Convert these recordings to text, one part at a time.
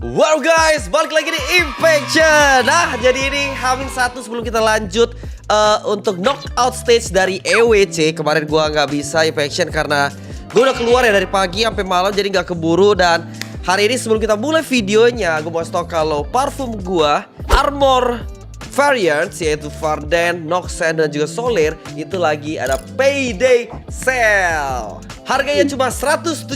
Wow guys, balik lagi di Infection. Nah, jadi ini H-1 sebelum kita lanjut untuk knockout stage dari EWC. Kemarin gua nggak bisa Infection karena gua udah keluar ya dari pagi sampai malam, jadi nggak keburu. Dan hari ini sebelum kita mulai videonya, gua mau stok kalau parfum gua Armor variants yaitu Varden, Noxen dan juga Soler itu lagi ada payday sale. Harganya cuma 178.000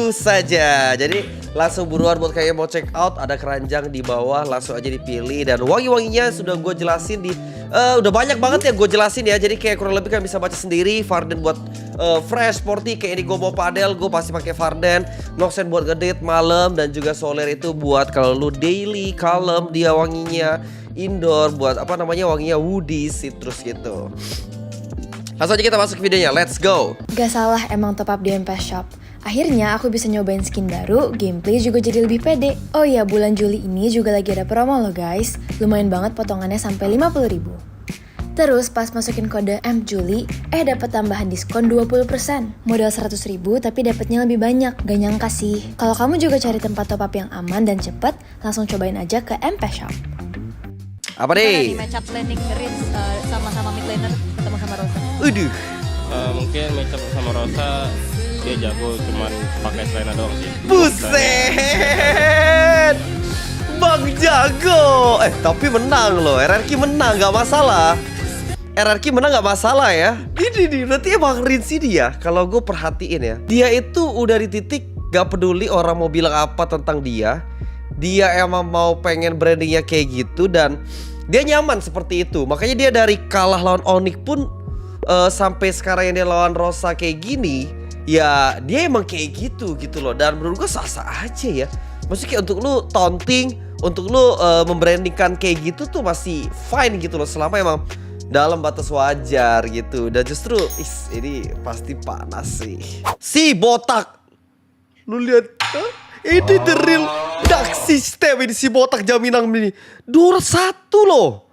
saja. Jadi langsung buruan buat kalian mau check out. Ada keranjang di bawah, langsung aja dipilih. Dan wangi-wanginya sudah gue jelasin di udah banyak banget ya gue jelasin ya. Jadi kayak kurang lebih kalian bisa baca sendiri. Varden buat fresh, sporty. Kayak ini gue mau padel, gue pasti pakai Varden. Noxen buat ngedate malam. Dan juga Soler itu buat kalau lu daily, kalem dia wanginya. Indoor buat apa namanya, wanginya woody, citrus gitu. Langsung aja kita masuk videonya, let's go. Gak salah emang top up di MP Shop. Akhirnya aku bisa nyobain skin baru, gameplay juga jadi lebih pede. Oh iya, bulan Juli ini juga lagi ada promo loh guys. Lumayan banget potongannya sampai 50.000. Terus pas masukin kode MJuli, dapat tambahan diskon 20%. Modal 100.000 tapi dapatnya lebih banyak. Gak nyangka sih. Kalau kamu juga cari tempat top up yang aman dan cepet, langsung cobain aja ke MP Shop. Apa nih? Di matchup laning Ritz sama-sama mid laner sama-sama Rosa. Uduh. Mungkin matchup sama Rosa dia jago cuman pakai Selena doang sih. Buset, Bang jago. Tapi menang loh, RRQ menang gak masalah. RRQ menang gak masalah ya. Ini berarti emang Rinsi dia. Kalau gue perhatiin ya, dia itu udah di titik gak peduli orang mau bilang apa tentang dia. Dia emang mau pengen brandingnya kayak gitu dan dia nyaman seperti itu. Makanya dia dari kalah lawan Onyx pun sampai sekarang yang dia lawan Rosa kayak gini, ya dia emang kayak gitu loh. Dan menurut gue sah-sah aja ya. Maksudnya kayak untuk lu taunting, untuk lu membrandingkan kayak gitu tuh masih fine gitu loh, selama emang dalam batas wajar gitu. Dan justru ini pasti panas sih. Si botak, lu lihat, ini the real dark system ini, si botak jaminan ini 201 loh.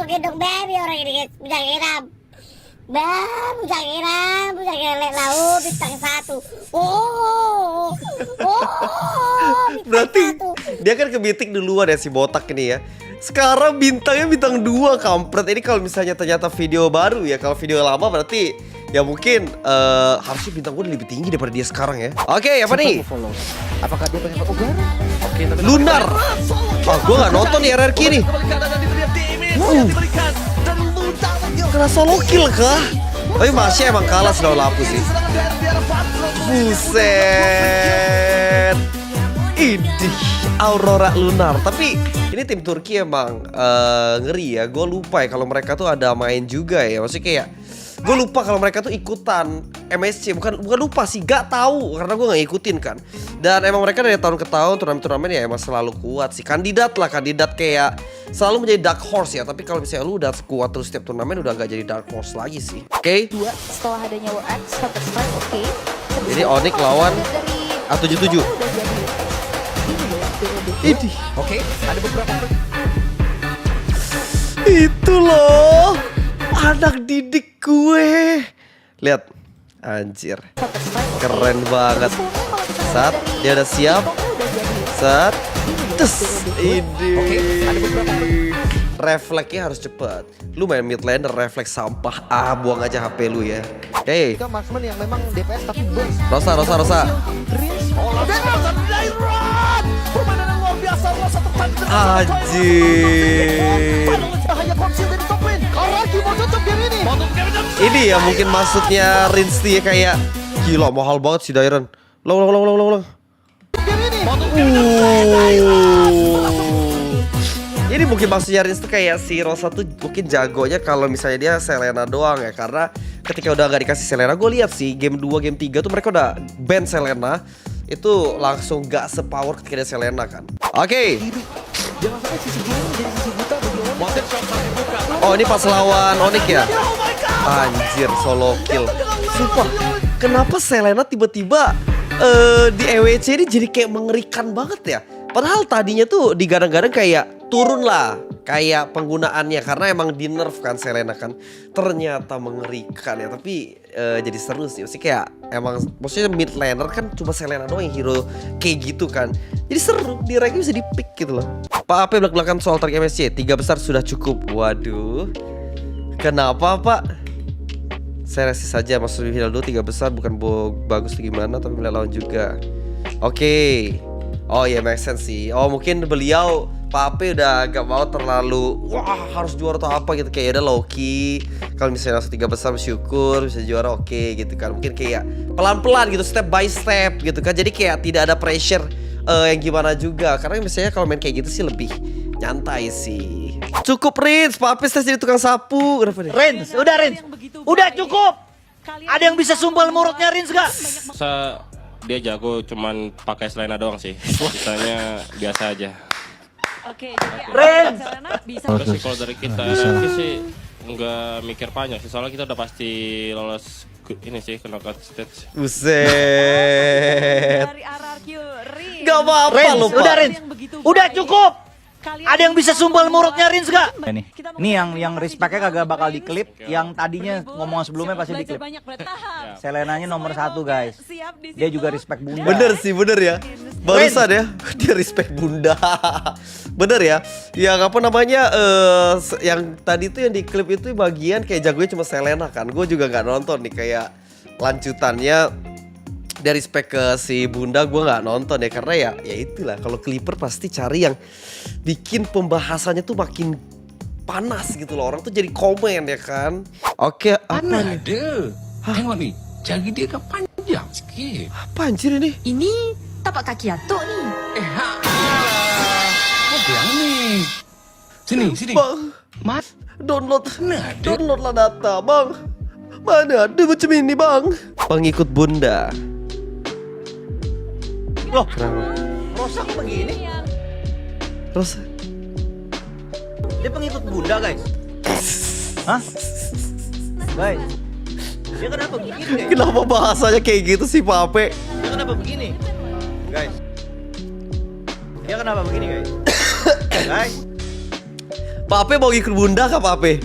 Gendong baby orang ini guys, bisa ngiram. Bisa ngiram lek laut bintang 1. Berarti dia kan ke mythic duluan ya si botak ini ya. Sekarang bintangnya bintang 2 kampret. Ini kalau misalnya ternyata video baru ya. Kalau video lama berarti ya mungkin harusnya bintang gue lebih tinggi daripada dia sekarang ya. Oke, apa nih? Apakah dia pengen udara? Oke, Lunar. Gue gak nonton nih RRQ nih. Kena solo kill kah? Tapi masih emang kalah selalu lapu sih. Buset. Idih, Aurora Lunar. Tapi ini tim Turki emang ngeri ya. Gue lupa ya kalau mereka tuh ada main juga ya. Maksudnya kayak gue lupa kalau mereka tuh ikutan MSC. Bukan lupa sih, gak tahu karena gue gak ngikutin kan. Dan emang mereka dari tahun ke tahun turnamen ya emang selalu kuat sih. Kandidat kayak selalu menjadi dark horse ya. Tapi kalau misalnya lu udah kuat terus setiap turnamen udah gak jadi dark horse lagi sih. Oke. Setelah adanya War X, Counter Strike, oke. Ini Onyx lawan A77. Ini. Oke, ada beberapa. Itu loh, anak didik gue. Lihat, anjir, keren banget. Saat dia udah siap, saat ini. Oke, ada beberapa. Refleksnya harus cepat. Lu main mid laner refleks sampah. Buang aja HP lu ya. Hey, Kita marksman yang memang DPS tapi burst. Rosa. Anjir. Ini ya mungkin maksudnya Rinsti kayak gila mahal banget si Dairon. Long. Ini mungkin maksudnya Rinsti kayak si Rosa tuh mungkin jagonya kalau misalnya dia Selena doang ya. Karena ketika udah gak dikasih Selena, gue lihat sih game 2, game 3 tuh mereka udah ban Selena. Itu langsung gak sepower ketika ada Selena kan. Oke. Jangan sampai sisi kiri jadi sisi buta bagi Onyx. Oh ini pas lawan Onyx ya. Anjir, solo kill. Sumpah, kenapa Selena tiba-tiba di EWC ini jadi kayak mengerikan banget ya? Padahal tadinya tuh digadang-gadang kayak turun lah, kayak penggunaannya karena emang di nerf kan Selena kan. Ternyata mengerikan ya, tapi jadi seru sih. Maksudnya kayak emang maksudnya mid laner kan cuma Selena doang yang hero kayak gitu kan. Jadi seru, di rank bisa di pick gitu loh. Pak AP belak-belakan soal tarik MSC, 3 besar sudah cukup. Waduh. Kenapa Pak? Saya resis saja, masuk final dulu 3 besar bukan bagus tuh gimana, tapi melihat lawan juga. Oke. Oh ya, make sense sih. Oh mungkin beliau Pak AP udah gak mau terlalu wah harus juara atau apa gitu. Kayak udah low-key. Kalau misalnya langsung 3 besar bersyukur bisa juara oke gitu kan. Mungkin kayak pelan-pelan gitu, step by step gitu kan. Jadi kayak tidak ada pressure yang gimana juga. Karena misalnya kalau main kayak gitu sih lebih nyantai sih. Cukup Rins, Pak AP jadi tukang sapu. Kenapa nih? Rins, udah Rins. Udah cukup. Ada yang bisa sumbal murutnya Rins gak? Masa dia jago cuman pakai Selena doang sih. Sisanya biasa aja. Oke, jadi Ren! Selena bisa. Terus sih kalau dari kita sih nggak mikir panjang sih, soalnya kita udah pasti lolos ini sih ke knockout stage. Buset. Dari RRQ Rin. Gak apa-apa Rins, loh udah Pak. Rins. Udah cukup. Ada yang bisa sumbal murutnya Rins gak? Ini yang respect-nya kagak bakal diklip. Yang tadinya ngomong sebelumnya pasti diklip. Selenanya nomor 1 guys. Dia juga respect Bunda. Bener sih, bener ya. Barusan ya, dia respect Bunda. Bener ya. Yang apa namanya, yang tadi tuh yang di klip itu bagian kayak jagonya cuma Selena kan. Gue juga gak nonton nih, kayak lanjutannya dari respect ke si Bunda gue nggak nonton ya, karena ya itulah kalau Clipper pasti cari yang bikin pembahasannya tuh makin panas gitu loh, orang tuh jadi komen ya kan. Oke, apa nih? Tengok nih, jari dia kan panjang sikit. Apa anjir ini? Ini tapak kaki atuk nih. Apa yang nih? Sini. Bang, Mat, download ada. download lah data bang. Mana ada macam ini bang? Pengikut Bunda. Loh, Rosa kok begini? Terus Dia pengikut Bunda guys. Hah? Guys, dia kenapa begini? kenapa bahasanya kayak gitu sih Pak Ape? Dia kenapa begini? Guys, dia kenapa begini guys? Guys, Pak Ape mau ikut Bunda kah Pak Ape?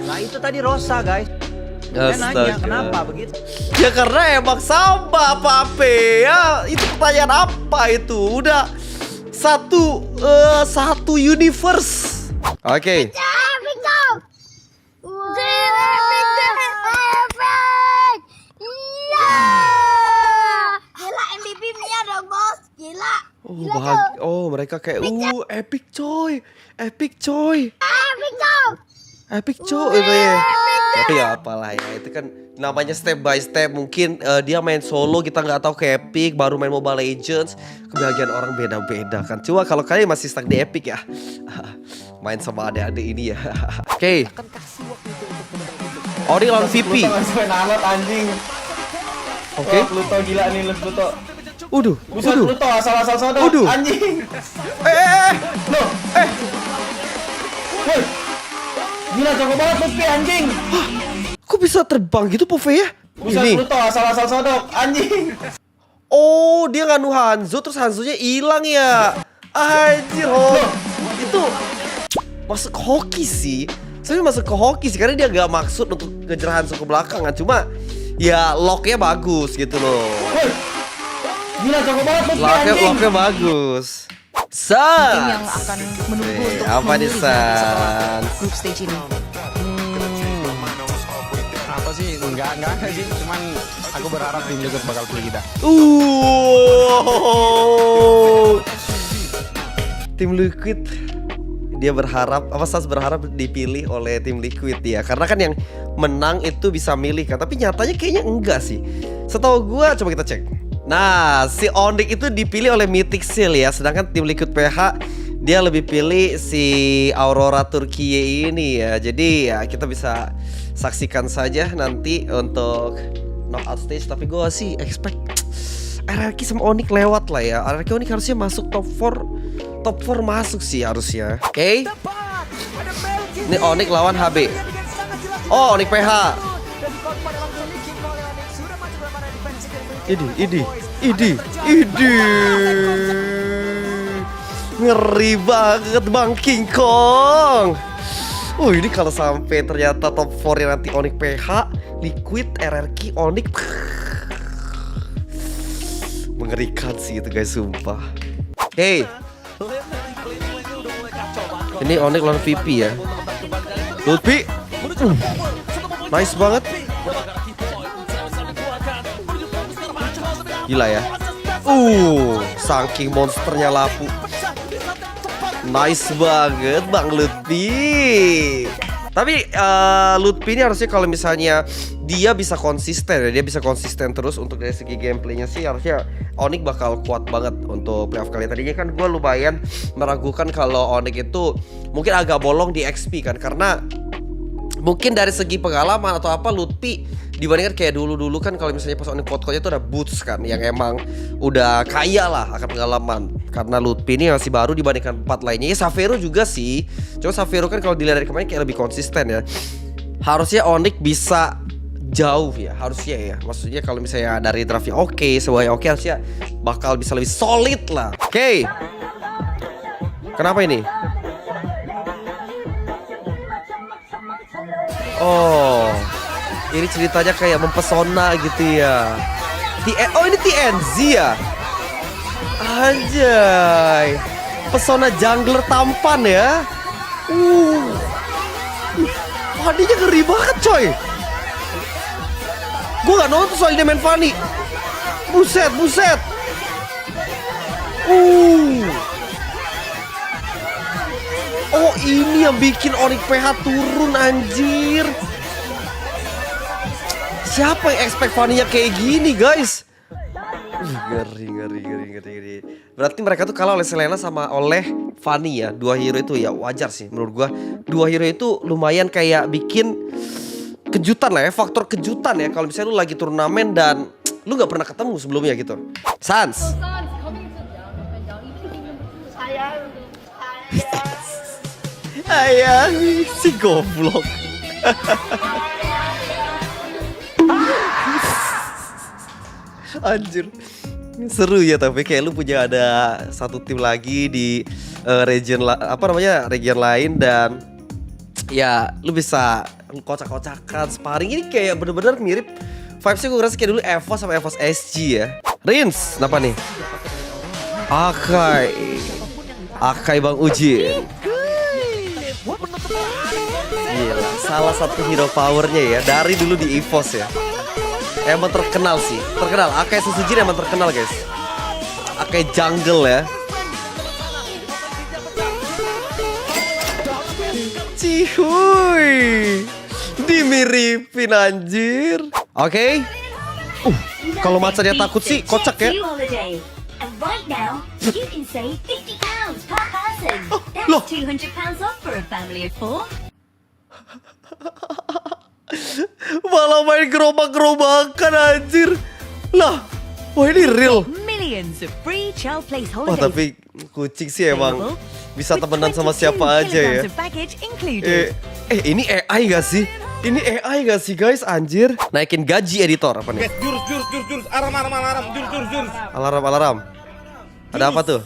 nah itu tadi Rosa guys. Dia nanya Astaga. kenapa begitu? Ya karena emang sama Pak Ape ya. Itu pertanyaan apa itu? Udah satu universe. Oke. Epic dong. Epic. Iya. Gila MVP Mia dong bos. Gila. Oh mereka kayak epic coy. Epic coy. Epic dong. Epic coy itu ya. Tapi ya apalah ya, itu kan namanya step by step. Mungkin dia main solo, kita nggak tahu ke Epic, baru main Mobile Legends. Kebahagiaan orang beda-beda kan. Coba kalau kalian masih stuck di Epic ya, main sama adik-adik ini ya. Oke. Oh dia lawan VP. Main alat anjing. Oke. Pluto gila nih lu Pluto. Uduh. Buset Pluto asal-asal sodok Uduh. anjing. Loh. Woi. Gila jago banget Putri anjing. Kok bisa terbang gitu Pove ya? Buset Ini. Pluto asal-asal sodok anjing. Oh dia nganu Hanzo, terus Hanzonya hilang ya. Anjir itu masuk ke hoki sih. Sebenarnya masuk ke hoki sih, karena dia gak maksud untuk ngejar Hanzo ke belakang kan. Cuma ya locknya bagus gitu loh. Woi. Gila jago banget Putri anjing. Locknya bagus. Tim yang Sans. akan menunggu untuk Apa nih memilih Sans? grup stage ini. apa sih? Enggak sih. Cuman aku berharap tim Liquid bakal pilih kita. Tim Liquid. Dia berharap, Sans berharap dipilih oleh tim Liquid ya. Karena kan yang menang itu bisa milih kan. Tapi nyatanya kayaknya enggak sih. Setahu gua, coba kita cek. Nah, si Onyx itu dipilih oleh Mythic Seal ya. Sedangkan tim Liquid PH dia lebih pilih si Aurora Turkiye ini ya. Jadi ya kita bisa saksikan saja nanti untuk knockout stage. Tapi gue sih expect RRQ sama Onyx lewat lah ya. RRQ Onyx harusnya masuk top 4. Top 4 masuk sih harusnya. Oke. Ini Onyx lawan HB. Oh, Onyx PH. Idi. Ngeri banget Bang King Kong. Ini kalau sampai ternyata top 4 nanti Onyx PH, Liquid, RRQ, Onyx. Mengerikan sih itu guys, sumpah. Hey. Ini Onyx lawan VP ya. Lutfi. Nice banget. Gila ya. Saking monsternya Lapu. Nice banget Bang Lutfi. Tapi Lutfi ini harusnya kalau misalnya dia bisa konsisten ya, dia bisa konsisten terus untuk dari segi gameplaynya sih, harusnya Onyx bakal kuat banget untuk playoff kali. Tadinya kan gue lumayan meragukan kalau Onyx itu mungkin agak bolong di XP kan, karena mungkin dari segi pengalaman atau apa Lutfi dibandingkan kayak dulu kan kalau misalnya pas Onyx Podcast itu ada Boots kan yang emang udah kaya lah akan pengalaman. Karena Lutfi ini masih baru dibandingkan 4 lainnya. Ya Xavero juga sih. Cuma Xavero kan kalau dilihat dari kemarin kayak lebih konsisten ya. Harusnya Onyx bisa jauh ya, harusnya ya. Maksudnya kalau misalnya dari draftnya oke, semuanya oke, harusnya bakal bisa lebih solid lah. Oke. Kenapa ini? Ini ceritanya kayak mempesona gitu ya. Ini TNZ ya? Anjay. Pesona jungler tampan ya. Fanny-nya ngeri banget coy. Gue gak nonton soal dia main Fanny. Buset. Ini yang bikin Onyx PH turun anjir. Siapa yang expect Fanny-nya kayak gini guys? Ngeri. Berarti mereka tuh kalah oleh Selena sama oleh Fanny ya. Dua hero itu ya wajar sih menurut gua. Dua hero itu lumayan kayak bikin kejutan lah ya, faktor kejutan ya. Kalau misalnya lu lagi turnamen dan lu gak pernah ketemu sebelumnya gitu. Sans. Ayah, si goblok. Anjir. Seru ya, tapi kayak lu punya ada satu tim lagi di region lain dan ya lu bisa kocak-kocakan sparring. Ini kayak bener-bener mirip vibesnya, gue ngerasa kayak dulu EVOS sama EVOS SG ya. Rins, kenapa nih? Akai Bang Uji. Gila, salah satu hero powernya ya dari dulu di EVOS ya. Emang terkenal sih, Akai Susujin emang terkenal guys. Akai jungle ya. Cihuy, dimiripin anjir. Oke. Kalau macannya takut sih kocak ya. Loh. Malah main gerobak-gerobakan anjir. Lah, wah ini real. Wah tapi kucing sih emang bisa temenan sama siapa aja ya. Ini AI gak sih? Ini AI gak sih guys, anjir. Naikin gaji editor apa nih? Jurus, alarm, jurus. Alarm. Ada apa tuh?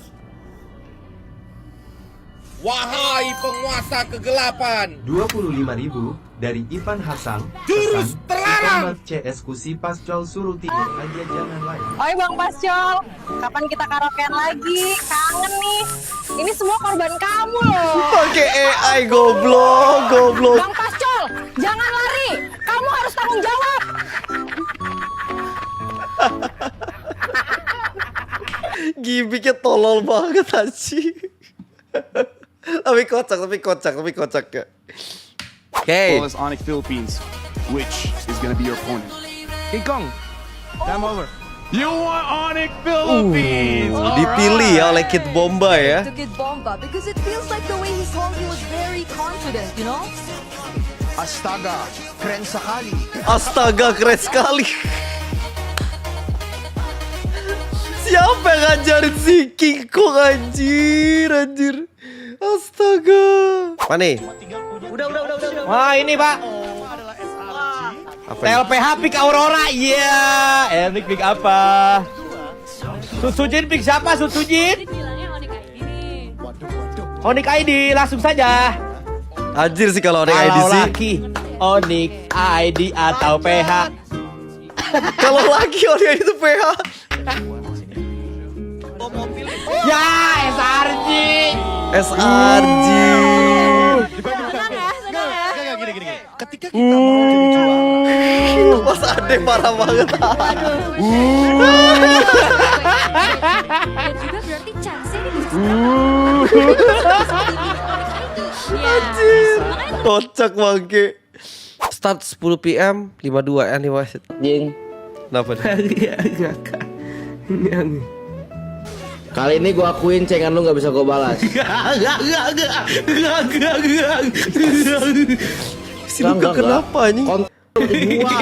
Wahai penguasa kegelapan, 25.000 dari Ivan Hasan. Jurus terlarang. CS Kusi Pascol suruh tidur aja jangan lain. Oi Bang Pascol, kapan kita karaokean lagi? Kangen nih. Ini semua korban kamu loh. Pakai AI goblok. Bang Pascol, jangan lari. Kamu harus tanggung jawab. Gimiknya tolol banget anjing. Tapi kocak ya. Okay. Flawless Onyx Philippines, which is gonna be your opponent? King Kong, come over. You want Onyx Philippines? Dipilih ya oleh Kid Bomba ya. To Kid Bomba because it feels like the way he told he was very confident, you know? Astaga, keren sekali. Astaga, keren sekali. Siapa yang ngajarin si King Kong anjir. Astaga. Mana nih? Udah. Wah ini pak. Apa TLPH pick Aurora. Iya. Epic pick apa? Sujin pick siapa? Sujin? Bilangnya Onik ID nih. Onik ID, langsung saja. Anjir sih kalau Onik ID Kalau sih. laki, Onik ID atau PH. Kalau laki Onik ID itu PH. Ya, SRG. SRG. Ketika kita mau jadi juara, Mas Ade parah banget. Dan juga berarti chance-nya ini bisa Anjir. Kocak bangke. Start 10 PM 52 N 5 set. Jing. Kenapa nih? Kali ini gua akuin cengan lu gak bisa gua balas. Si Luka kenapa nih? Gua.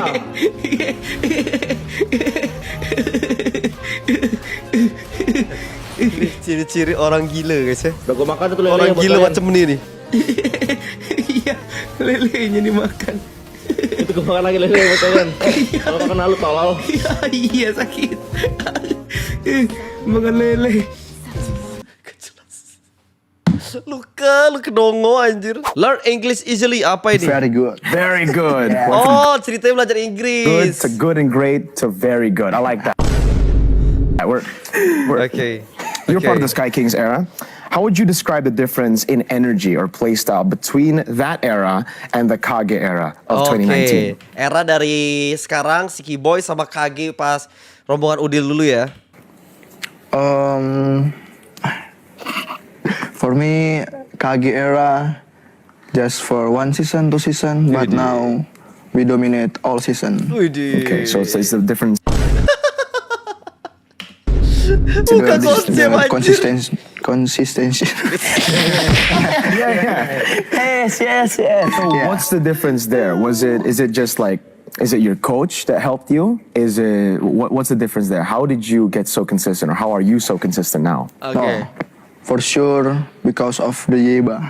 Ciri-ciri orang gila guys ya. Udah gua makan tuh lele. Orang gila macam ini nih. Iya, lelenya dimakan. Itu gua makan lagi lele buat kalian. Kalau makan lu tolol. Iya sakit. Makan lele. Luka, lu kedongo anjir. Learn English easily apa ini? very good. Very good. Oh, ceritanya belajar Good Inggris. to good and great to very good. I like that. We're Okay. You're part of the Sky Kings era. How would you describe the difference in energy or playstyle between that era and the Kage era of 2019? Era dari sekarang si Kiboy sama Kage pas rombongan Udil dulu ya. For me, Kage era just for 1 season, 2 season, but now we dominate all season. Okay, so it's the difference. Bukan konsep anjir. Consistency. Yes. So what's the difference there? Is it just like, is it your coach that helped you? Is it what's the difference there? How did you get so consistent, or how are you so consistent now? Oke. For sure, because of the Yeba.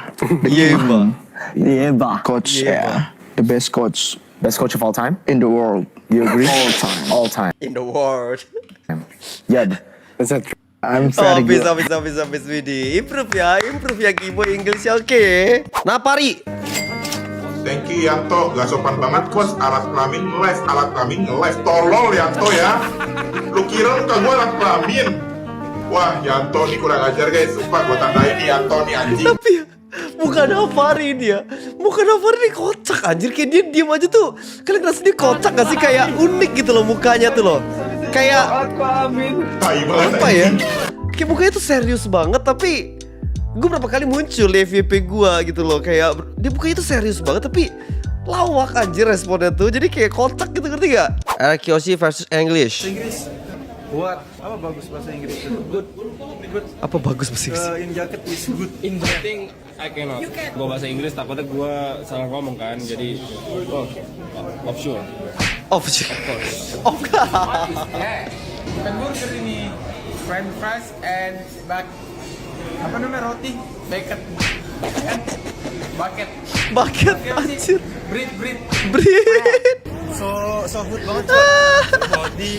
Yeba. Coach, yeah. The best coach Best coach of all time? in the world. You agree? All time. All time. In the world. Yeah. Is that true? I'm very good. Habis Widi. Improve ya Kiboy English ya, oke. Nah, Pari. Thank you Yanto, gak sopan banget kos. Alat kelamin nge-live, tolol Yanto ya. Lu kira lu kagak alat kelamin? Wah Yanto nih kurang ajar guys, sumpah gua tandain nih Yanto nih anjing. Tapi ya, bukan Afari dia. Bukan Afari nih kocak anjir. Kayak dia diem aja tuh. Kalian ngerasa dia kocak gak sih? Kayak unik gitu loh mukanya tuh loh. Kayak Tai banget apa ya? Kayak mukanya tuh serius banget. Tapi gue berapa kali muncul di FYP gue gitu loh. Kayak dia mukanya tuh serius banget. Tapi lawak anjir responnya tuh. Jadi kayak kocak gitu, ngerti gak? Kyoshi versus English. Buat apa bagus bahasa Inggris? Good. Apa bagus bahasa Inggris? In jacket is good. In the thing, I cannot. Gue bahasa Inggris takutnya gue salah ngomong kan. Jadi, of sure. Of Hamburger ini, French fries and apa namanya roti, bucket, anjir. bread. So good banget body.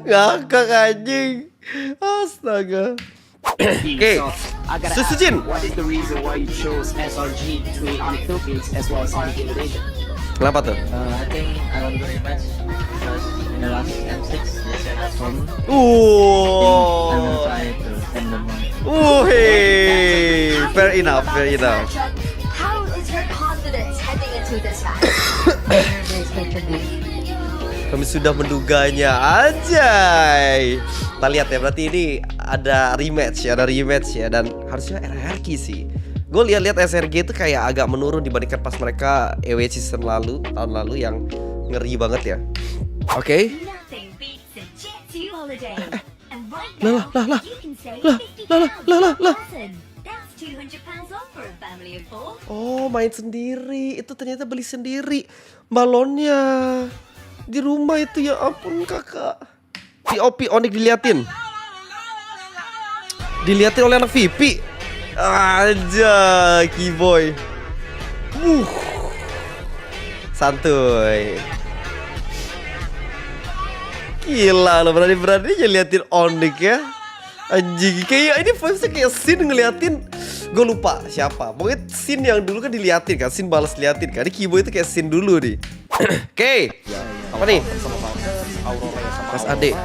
Ngakak anjing. Astaga. Oke. Susujin. What is the reason why you chose SRG to Onyx Philippines as well as Onyx Indonesia? Kenapa tuh? I think I won the rematch because in the last M6 they said that's for me. I will try to end them one. Hey, fair enough. How is your confidence heading into this match? Kami sudah menduganya, anjay. Kita lihat ya, berarti ini ada rematch ya, dan harusnya RRQ sih. Gue lihat SRG itu kayak agak menurun dibandingkan pas mereka EWC season lalu, tahun lalu yang ngeri banget ya. Oke. Lah. Oh, main sendiri. Itu ternyata beli sendiri balonnya. Di rumah itu, ya ampun kakak. POP Onyx diliatin oleh anak VP. Aja Kiboy. Santuy. Gila lo, berani-beraninya liatin Onyx ya. Anjing, kayak ini vibesnya kayak Sin ngeliatin. Gue lupa siapa. Pokoknya Sin yang dulu kan diliatin kan, Sin balas liatin kan. Ini Kibo itu kayak Sin dulu nih. Oke. Apa nih? Mas Ade.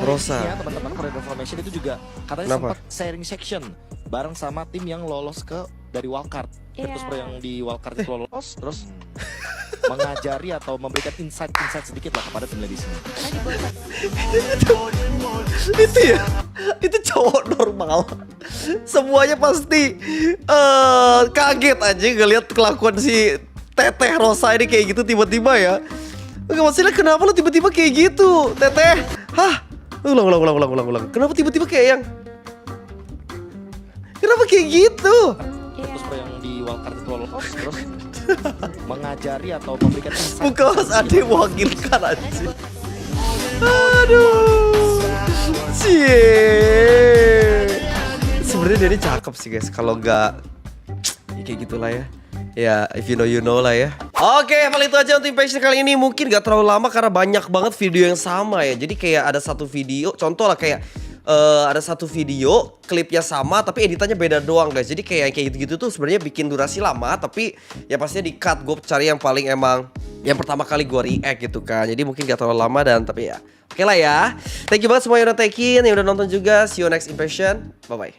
Rosa. Teman-teman Korean Formation itu juga katanya sempat sharing section bareng sama tim yang lolos ke dari wildcard. Virtus Pro yang di wildcard itu lolos terus mengajari atau memberikan insight sedikit lah kepada tim di sini. Itu ya, itu cowok normal. Semuanya pasti kaget aja ngeliat kelakuan si Teteh Rosa ini kayak gitu tiba-tiba ya. Enggak, maksudnya kenapa lo tiba-tiba kayak gitu, Teteh? Hah? Ulang. Kenapa tiba-tiba kayak yang? Kenapa kayak gitu? Virtus Pro yang di wildcard itu lolos terus mengajari atau memberikan insight. Bukan Mas Ade wakilkan aja. Aduh. Cie. Sebenarnya dia ini cakep sih guys. Kalau nggak ya kayak gitulah ya. Ya, if you know you know lah ya. Oke, paling itu aja untuk Impaction kali ini. Mungkin gak terlalu lama karena banyak banget video yang sama ya. Jadi kayak ada satu video, contoh lah kayak ada satu video klipnya sama tapi editannya beda doang guys. Jadi kayak gitu-gitu tuh sebenarnya bikin durasi lama, tapi ya pastinya di cut. Gue cari yang paling emang yang pertama kali gue react gitu kan. Jadi mungkin gak terlalu lama dan tapi ya oke lah ya. Thank you banget semua yang udah take in, yang udah nonton juga. See you next Impression. Bye bye.